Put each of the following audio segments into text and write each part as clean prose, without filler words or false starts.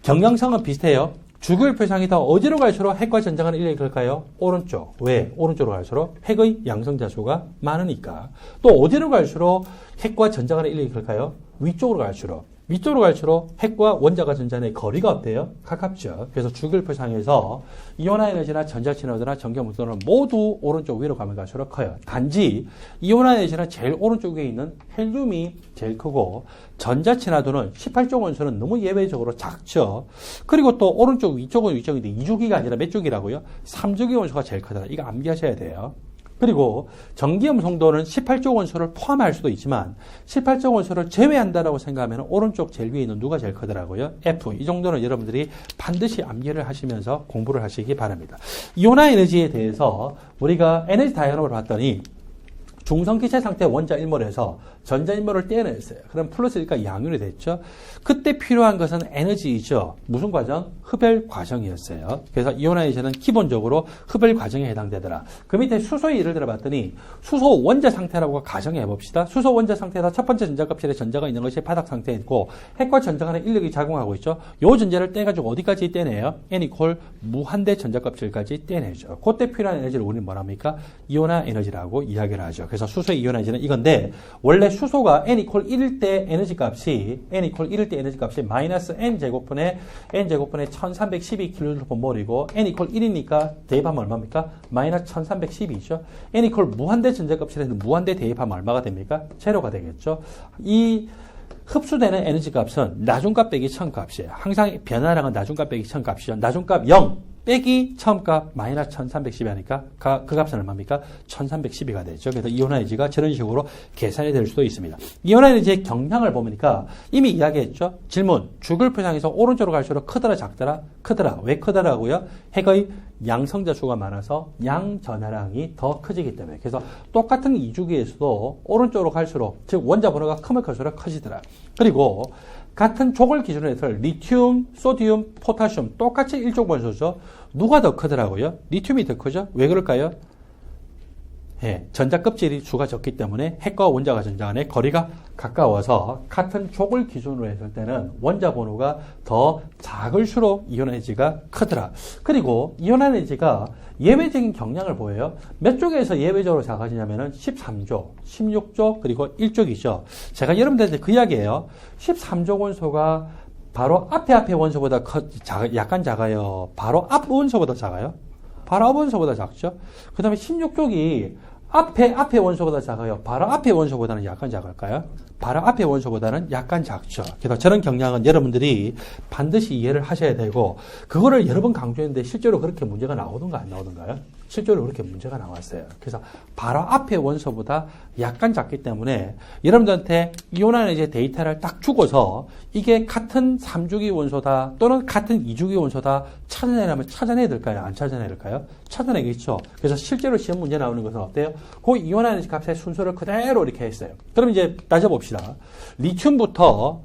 경향성은 비슷해요. 주기율 표상이 더 어디로 갈수록 핵과 전자간의 인력이 클까요? 오른쪽. 왜? 오른쪽으로 갈수록 핵의 양성자수가 많으니까. 또 어디로 갈수록 핵과 전자간의 인력이 클까요? 위쪽으로 갈수록. 위쪽으로 갈수록 핵과 원자가 전자의 거리가 어때요? 가깝죠. 그래서 주기율 표상에서 이온화 에너지나 전자친화도나 전기물질은 모두 오른쪽 위로 가면 갈수록 커요. 단지 이온화 에너지는 제일 오른쪽 위에 있는 헬륨이 제일 크고 전자친화도는 18쪽 원소는 너무 예외적으로 작죠. 그리고 또 오른쪽 위쪽은 위쪽인데 2주기가 아니라 몇 주기라고요? 3주기 원소가 제일 크다. 이거 암기하셔야 돼요. 그리고 전기염 성도는 18쪽 원소를 포함할 수도 있지만 18쪽 원소를 제외한다라고 생각하면 오른쪽 제일 위에 있는 누가 제일 크더라고요? F. 이 정도는 여러분들이 반드시 암기를 하시면서 공부를 하시기 바랍니다. 이온화 에너지에 대해서 우리가 에너지 다이어그램을 봤더니 중성기체 상태 원자 1몰에서 전자 1몰을 떼어냈어요. 그럼 플러스 1가 양윤이 됐죠. 그때 필요한 것은 에너지이죠. 무슨 과정? 흡열 과정이었어요. 그래서 이온화 에너지는 기본적으로 흡열 과정에 해당되더라. 그 밑에 수소의 예를 들어봤더니 수소 원자 상태라고 가정해 봅시다. 수소 원자 상태에서 첫 번째 전자 껍질에 전자가 있는 것이 바닥 상태에 있고 핵과 전자 간의 인력이 작용하고 있죠. 요 전자를 떼가지고 어디까지 떼내요? N 이퀄 무한대 전자 껍질까지 떼내죠. 그때 필요한 에너지를 우리는 뭐랍니까? 이온화 에너지라고 이야기를 하죠. 그래서 수소의 이온화 에너지는 이건데 원래 수소가 N 이퀄 1일 때 에너지 값이 N 이퀄 1일 때 에너지 값이 마이너스 N제곱분의 1312kJmol이고 N 이퀄 1이니까 대입하면 얼마입니까? 마이너스 1312죠. N 이퀄 무한대 전자 껍질에는 무한대 대입하면 얼마가 됩니까? 제로가 되겠죠. 이 흡수되는 에너지 값은 나중값 빼기 처음값이에요. 항상 변화량은 나중값 빼기 처음값이죠. 나중값 0 빼기 처음값 마이너스 1312 하니까 그 값은 얼마입니까? 1312가 되죠. 그래서 이온화 에너지가 저런 식으로 계산이 될 수도 있습니다. 이온화 에너지의 경향을 보니까 이미 이야기했죠. 질문. 주기율 표상에서 오른쪽으로 갈수록 크더라 작더라? 크더라. 왜 크더라고요? 핵의 양성자 수가 많아서 양전하량이 더 커지기 때문에. 그래서 똑같은 이주기에서도 오른쪽으로 갈수록 즉 원자 번호가 크면 클수록 커지더라. 그리고 같은 족을 기준으로 해서 리튬, 소디움, 포타슘 똑같이 일족 원소죠. 누가 더 크더라고요? 리튬이 더 크죠? 왜 그럴까요? 예, 전자 껍질이 수가 적기 때문에 핵과 원자가 전자 간의 거리가 가까워서 같은 족을 기준으로 했을 때는 원자 번호가 더 작을수록 이온화 에너지가 크더라. 그리고 이온화 에너지가 예외적인 경향을 보여요. 몇 쪽에서 예외적으로 작아지냐면은 13족, 16족, 그리고 1족이죠. 제가 여러분들한테 그 이야기예요. 13족 원소가 바로 앞에 원소보다 약간 작아요. 바로 앞 원소보다 작아요. 바로 앞 원소보다 작죠. 그 다음에 16쪽이 앞에 원소보다 작아요. 바로 앞에 원소보다는 약간 작을까요? 바로 앞에 원소보다는 약간 작죠. 그래서 저런 경향은 여러분들이 반드시 이해를 하셔야 되고, 그거를 여러 번 강조했는데 실제로 그렇게 문제가 나오던가 안 나오던가요? 실제로 그렇게 문제가 나왔어요. 그래서 바로 앞에 원소보다 약간 작기 때문에 여러분들한테 이온화 에너지의 데이터를 딱 주고서 이게 같은 3주기 원소다 또는 같은 2주기 원소다 찾아내려면 찾아내야 될까요? 안 찾아내야 될까요? 찾아내겠죠. 그래서 실제로 시험 문제 나오는 것은 어때요? 그 이온화 에너지 값의 순서를 그대로 이렇게 했어요. 그럼 이제 따져봅시다. 리튬부터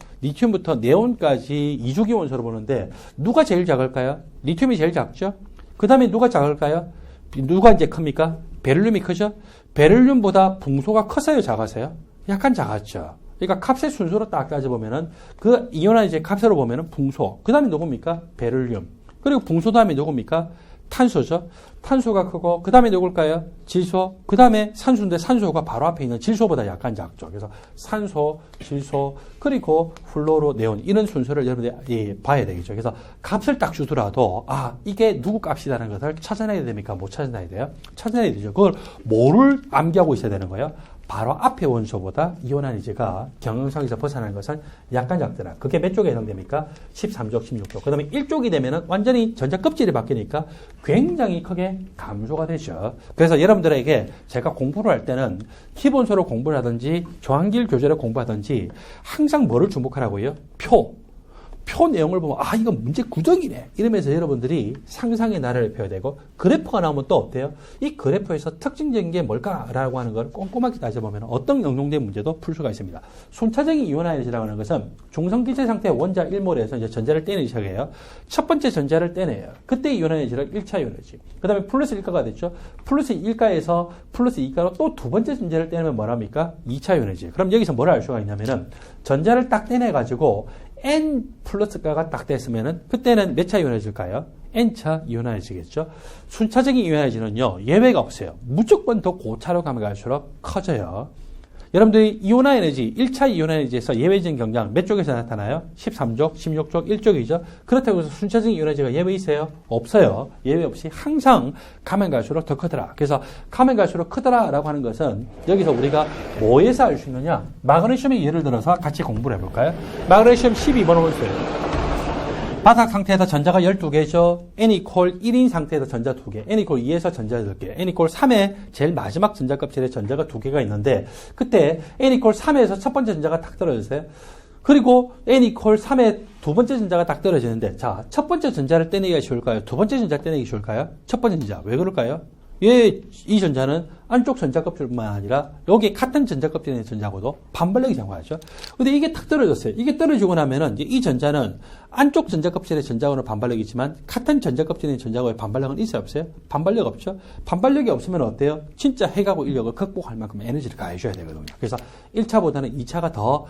네온까지 2주기 원소로 보는데 누가 제일 작을까요? 리튬이 제일 작죠? 그 다음에 누가 작을까요? 누가 이제 큽니까? 베릴륨이 크죠? 베릴륨보다 붕소가 커서요, 작아서요? 약간 작았죠. 그러니까 값의 순서로 딱 따져보면은 그 이온화 이제 값으로 보면은 붕소. 그 다음에 누굽니까? 베릴륨. 그리고 붕소 다음에 누굽니까? 탄소죠. 탄소가 크고 그 다음에 누굴까요? 질소. 그 다음에 산소인데 산소가 바로 앞에 있는 질소보다 약간 작죠. 그래서 산소, 질소, 그리고 플로로, 네온 이런 순서를 여러분들이 봐야 되겠죠. 그래서 값을 딱 주더라도 이게 누구 값이라는 것을 찾아내야 됩니까? 못 찾아내야 돼요? 찾아내야 되죠. 그걸 뭐를 암기하고 있어야 되는 거예요? 바로 앞에 원소보다 이온화 에너지가 경향성에서 벗어나는 것은 약간 작더라. 그게 몇 쪽에 해당됩니까? 13족, 16족. 그 다음에 1쪽이 되면은 완전히 전자 껍질이 바뀌니까 굉장히 크게 감소가 되죠. 그래서 여러분들에게 제가 공부를 할 때는 기본서로 공부를 하든지 저항길 교재를 공부하든지 항상 뭐를 주목하라고요? 표 내용을 보면 이건 문제 구덩이네 이러면서 여러분들이 상상의 나래를 펴야 되고, 그래프가 나오면 또 어때요? 이 그래프에서 특징적인 게 뭘까라고 하는 걸 꼼꼼하게 따져보면 어떤 응용된 문제도 풀 수가 있습니다. 순차적인 이온화 에너지라고 하는 것은 중성기체 상태의 원자 1몰에서 이제 전자를 떼내기 시작해요. 첫 번째 전자를 떼내요. 그때 이온화 에너지를 1차 에너지. 그 다음에 플러스 1가가 됐죠. 플러스 1가에서 플러스 2가로 또 두 번째 전자를 떼내면 뭐랍니까? 2차 에너지. 그럼 여기서 뭘 알 수가 있냐면은 전자를 딱 떼내가지고 N 플러스가가 딱 됐으면은 그때는 몇 차 이온해질까요? N차 이온해지겠죠. 순차적인 이온해지는요, 예외가 없어요. 무조건 더 고차로 가면 갈수록 커져요. 여러분들이 이온화 에너지, 1차 이온화 에너지에서 예외적인 경량 몇 쪽에서 나타나요? 13쪽, 16쪽, 1쪽이죠. 그렇다고 해서 순차적인 이온화제가 예외 있어요? 없어요. 예외 없이 항상 가면 갈수록 더 크더라. 그래서 가면 갈수록 크더라라고 하는 것은 여기서 우리가 뭐에서 알 수 있느냐? 마그네슘의 예를 들어서 같이 공부를 해볼까요? 마그네슘 12번 원소예요. 바닥 상태에서 전자가 12개죠. N=1인 1인 상태에서 전자 2개, N=2에서 전자 8개, N=3에 제일 마지막 전자 껍질에 전자가 2개가 있는데 그때 N=3에서 첫 번째 전자가 딱 떨어졌어요. 그리고 N=3에 두 번째 전자가 딱 떨어지는데 자, 첫 번째 전자를 떼내기가 쉬울까요? 두 번째 전자를 떼내기 쉬울까요? 첫 번째 전자. 왜 그럴까요? 이 전자는 안쪽 전자 껍질뿐만 아니라 여기 같은 전자 껍질에 있는 전자하고도 반발력이 장구하죠. 근데 이게 탁 떨어졌어요. 이게 떨어지고 나면은 이 전자는 안쪽 전자 껍질의 전자하고는 반발력이 있지만 같은 전자 껍질에 있는 전자하고의 반발력은 있어요, 없어요? 반발력 없죠. 반발력이 없으면 어때요? 진짜 핵하고 인력을 극복할 만큼 에너지를 가해줘야 되거든요. 그래서 1차보다는 2차가 더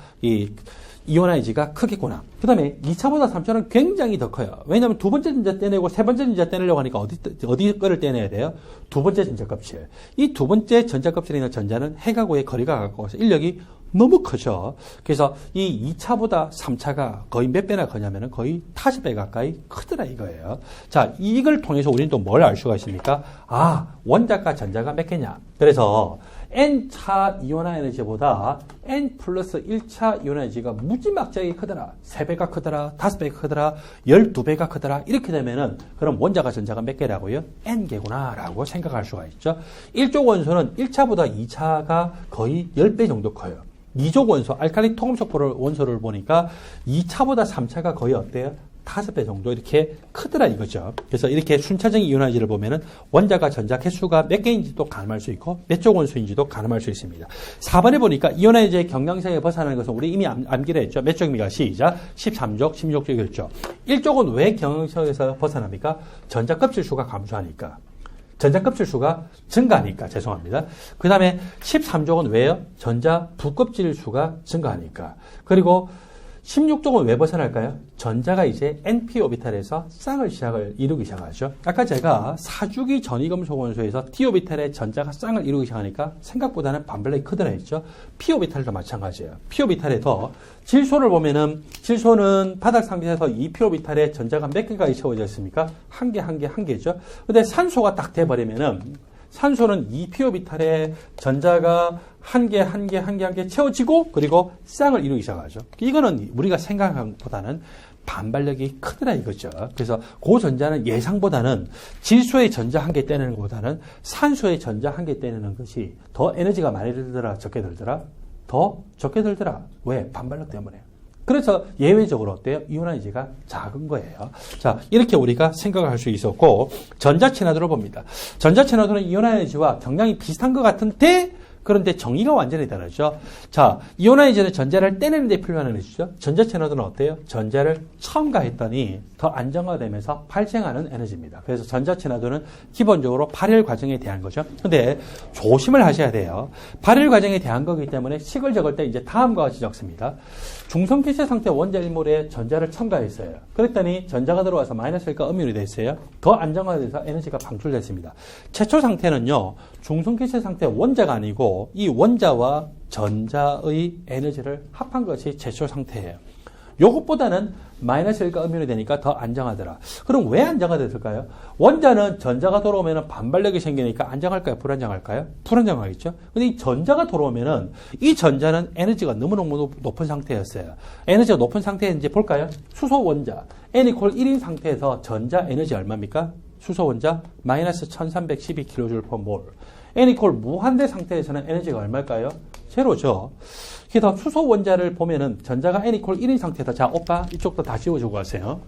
이온화이지가 크겠구나. 그 다음에 2차보다 3차는 굉장히 더 커요. 왜냐하면 두 번째 전자 떼내고 세 번째 전자 떼내려고 하니까 어디 거를 떼내야 돼요? 두 번째 전자 껍질. 이 두 번째 전자 껍질에 있는 전자는 핵하고의 거리가 가까워서 인력이 너무 크죠. 그래서 이 2차보다 3차가 거의 몇 배나 크냐면은 거의 50배 가까이 크더라 이거예요. 자, 이걸 통해서 우리는 또 뭘 알 수가 있습니까? 아, 원자가 전자가 몇 개냐. 그래서 N차 이온화 에너지보다 N 플러스 1차 이온화 에너지가 무지막지하게 크더라. 3배가 크더라. 5배가 크더라. 12배가 크더라. 이렇게 되면은 그럼 원자가 전자가 몇 개라고요? N개구나 라고 생각할 수가 있죠. 1족 원소는 1차보다 2차가 거의 10배 정도 커요. 2족 원소, 알칼리 통금속 원소를 보니까 2차보다 3차가 거의 어때요? 5배 정도 이렇게 크더라 이거죠. 그래서 이렇게 순차적인 이온화지를 보면은 원자가 전자 개수가 몇 개인지도 가늠할 수 있고 몇 족 원소인지도 가늠할 수 있습니다. 4번에 보니까 이온화지의 경량성에 벗어나는 것은 우리 이미 암기를 했죠. 몇 족입니까? 시작. 13족, 16족이었죠. 1족은 왜 경량성에서 벗어납니까? 전자 껍질 수가 감소하니까. 전자 껍질 수가 증가하니까. 죄송합니다. 그 다음에 13족은 왜요? 전자 부껍질 수가 증가하니까. 그리고 16족은 왜 벗어날까요? 전자가 이제 NP 오비탈에서 쌍을 이루기 시작하죠. 아까 제가 4주기 전위금속 원소에서 D 오비탈의 전자가 쌍을 이루기 시작하니까 생각보다는 반발력이 크더라 했죠. P 오비탈도 마찬가지예요. P 오비탈에서 질소를 보면은 질소는 바닥 상태에서 이 P 오비탈에 전자가 몇 개가 채워져 있습니까? 한 개죠. 근데 산소가 딱 돼버리면은 산소는 이 P 오비탈에 전자가 한 개 채워지고 그리고 쌍을 이루기 시작하죠. 이거는 우리가 생각한 것보다는 반발력이 크더라 이거죠. 그래서 그 전자는 예상보다는 질소의 전자 한 개 떼내는 것보다는 산소의 전자 한 개 떼내는 것이 더 에너지가 많이 들더라, 적게 들더라? 더 적게 들더라. 왜? 반발력 때문에. 그래서 예외적으로 어때요? 이온화이지가 작은 거예요. 자, 이렇게 우리가 생각을 할 수 있었고, 전자친화도를 봅니다. 전자친화도는 이온화이지와 경량이 비슷한 것 같은데, 그런데 정의가 완전히 다르죠. 자, 이온화이지는 전자를 떼내는 데 필요한 에너지죠. 전자친화도는 어때요? 전자를 첨가했더니 더 안정화되면서 발생하는 에너지입니다. 그래서 전자친화도는 기본적으로 발열 과정에 대한 거죠. 근데 조심을 하셔야 돼요. 발열 과정에 대한 거기 때문에 식을 적을 때 이제 다음과 같이 적습니다. 중성기체 상태 원자 일몰에 전자를 첨가했어요. 그랬더니 전자가 들어와서 마이너스가 음이온이 됐어요. 더 안정화돼서 에너지가 방출됐습니다. 최초 상태는요, 중성기체 상태 원자가 아니고 이 원자와 전자의 에너지를 합한 것이 최초 상태예요. 요것보다는 마이너스 1과 음이온이 되니까 더 안정하더라. 그럼 왜 안정화됐을까요? 원자는 전자가 돌아오면 반발력이 생기니까 안정할까요? 불안정할까요? 불안정하겠죠? 근데 이 전자가 돌아오면은 이 전자는 에너지가 너무너무 높은 상태였어요. 에너지가 높은 상태에 이제 볼까요? 수소 원자. N=1인 상태에서 전자 에너지 얼마입니까? 수소 원자 마이너스 1312kJ/mol. N= 무한대 상태에서는 에너지가 얼마일까요? 제로죠. 그래서 수소 원자를 보면은 전자가 N=1인 상태다. 자, 오빠 이쪽도 다 지워주고 가세요.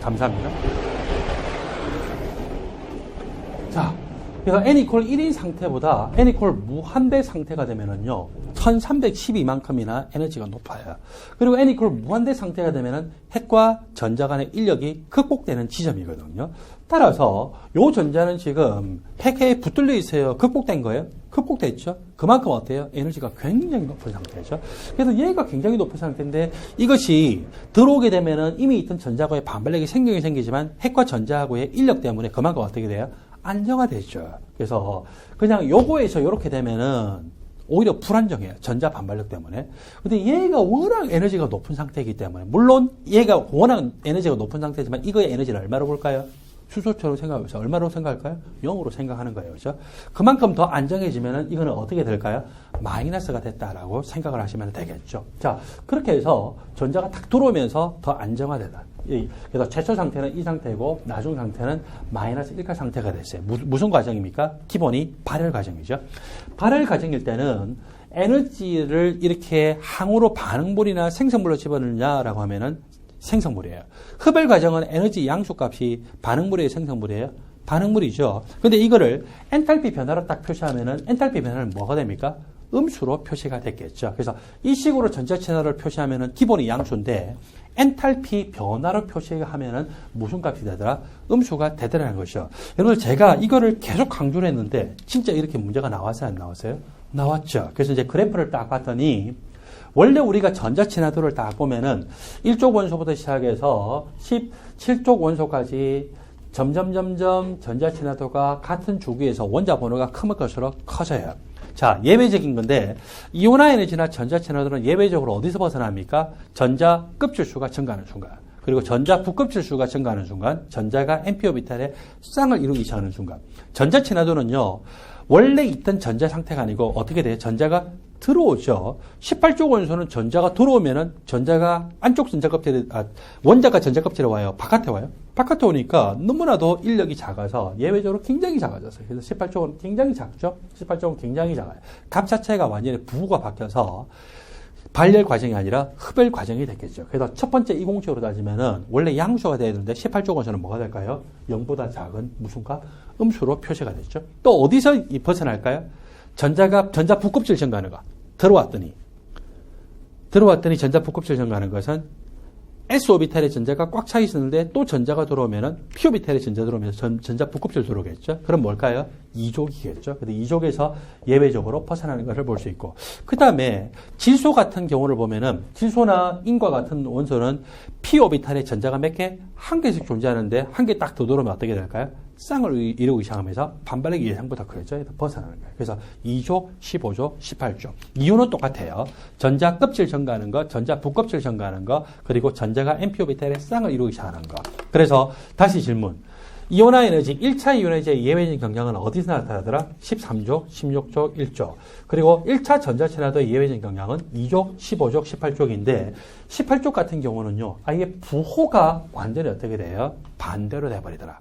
감사합니다. 자, 그래서 n 이퀄 1인 상태보다 n 이퀄 무한대 상태가 되면은요, 1312만큼이나 에너지가 높아요. 그리고 n 이퀄 무한대 상태가 되면은 핵과 전자 간의 인력이 극복되는 지점이거든요. 따라서 요 전자는 지금 핵에 붙들려 있어요. 극복된 거예요? 극복됐죠? 그만큼 어때요? 에너지가 굉장히 높은 상태죠. 그래서 얘가 굉장히 높은 상태인데 이것이 들어오게 되면은 이미 있던 전자하고의 반발력이 생기지만 핵과 전자하고의 인력 때문에 그만큼 어떻게 돼요? 안정화되죠. 그래서 그냥 요거에서 요렇게 되면은 오히려 불안정해요. 전자 반발력 때문에. 근데 얘가 워낙 에너지가 높은 상태이기 때문에, 물론 얘가 워낙 에너지가 높은 상태지만 이거의 에너지를 얼마로 볼까요? 수소처럼 생각해서 얼마로 생각할까요? 0으로 생각하는 거예요. 그죠? 그만큼 더 안정해지면은 이거는 어떻게 될까요? 마이너스가 됐다라고 생각을 하시면 되겠죠. 자, 그렇게 해서 전자가 탁 들어오면서 더 안정화되다. 그래서 최초 상태는 이 상태고 나중 상태는 마이너스 1가 상태가 됐어요. 무슨 과정입니까? 기본이 발열 과정이죠. 발열 과정일 때는 에너지를 이렇게 항으로 반응물이나 생성물로 집어넣느냐라고 하면은 생성물이에요. 흡열 과정은 에너지 양수값이 반응물의 생성물이에요. 반응물이죠. 근데 이거를 엔탈피 변화로 딱 표시하면은 엔탈피 변화는 뭐가 됩니까? 음수로 표시가 됐겠죠. 그래서 이 식으로 전자 채널을 표시하면은 기본이 양수인데 엔탈피 변화로 표시하면은 무슨 값이 되더라? 음수가 되더라는 것이죠. 여러분 제가 이거를 계속 강조를 했는데 진짜 이렇게 문제가 나왔어요? 안 나왔어요? 나왔죠. 그래서 이제 그래프를 딱 봤더니 원래 우리가 전자 친화도를 딱 보면은 1쪽 원소부터 시작해서 17쪽 원소까지 점점 전자 친화도가 같은 주기에서 원자 번호가 크면 클수록 커져요. 자, 예외적인 건데 이온화 에너지나 전자 친화도는 예외적으로 어디서 벗어납니까? 전자 껍질수가 증가하는 순간. 그리고 전자 부껍질수가 증가하는 순간, 전자가 np오비탈의 쌍을 이루기 시작하는 순간. 전자 친화도는요, 원래 있던 전자 상태가 아니고 어떻게 돼요? 전자가 들어오죠. 18쪽 원소는 전자가 들어오면은 전자가 안쪽 전자 껍질에, 원자가 전자 껍질에 와요. 바깥에 와요. 바깥에 오니까 너무나도 인력이 작아서 예외적으로 굉장히 작아졌어요. 그래서 18쪽은 굉장히 작죠. 18쪽은 굉장히 작아요. 값 자체가 완전히 부호가 바뀌어서 발열 과정이 아니라 흡열 과정이 됐겠죠. 그래서 첫 번째 이공식으로 따지면은 원래 양수가 돼야 되는데 18쪽 원소는 뭐가 될까요? 0보다 작은 무슨 값? 음수로 표시가 됐죠. 또 어디서 벗어날까요? 전자 부껍질 증가하는 거. 들어왔더니 전자 부껍질 증가하는 것은 s오비탈의 전자가 꽉 차 있었는데 또 전자가 들어오면은 p오비탈의 전자 들어오면서 전자 부껍질 들어오겠죠. 그럼 뭘까요? 이족이겠죠. 근데 이족에서 예외적으로 벗어나는 것을 볼 수 있고, 그 다음에 질소 같은 경우를 보면은 질소나 인과 같은 원소는 p오비탈의 전자가 몇 개? 한 개씩 존재하는데 한 개 딱 더 들어오면 어떻게 될까요? 쌍을 이루기 시작하면서 반발력이 예상보다 크겠죠. 벗어나는 거예요. 그래서 2족, 15족, 18족. 이유는 똑같아요. 전자 껍질 증가하는 거, 전자 부껍질 증가하는 거, 그리고 전자가 np오비탈의 쌍을 이루기 시작하는 거. 그래서 다시 질문. 이온화 에너지, 1차 이온화 에너지의 예외적인 경량은 어디서 나타나더라? 13족, 16족, 1족. 그리고 1차 전자 친화도의 예외적인 경량은 2족, 15족, 18족인데 18족 같은 경우는요, 아예 부호가 완전히 어떻게 돼요? 반대로 돼버리더라.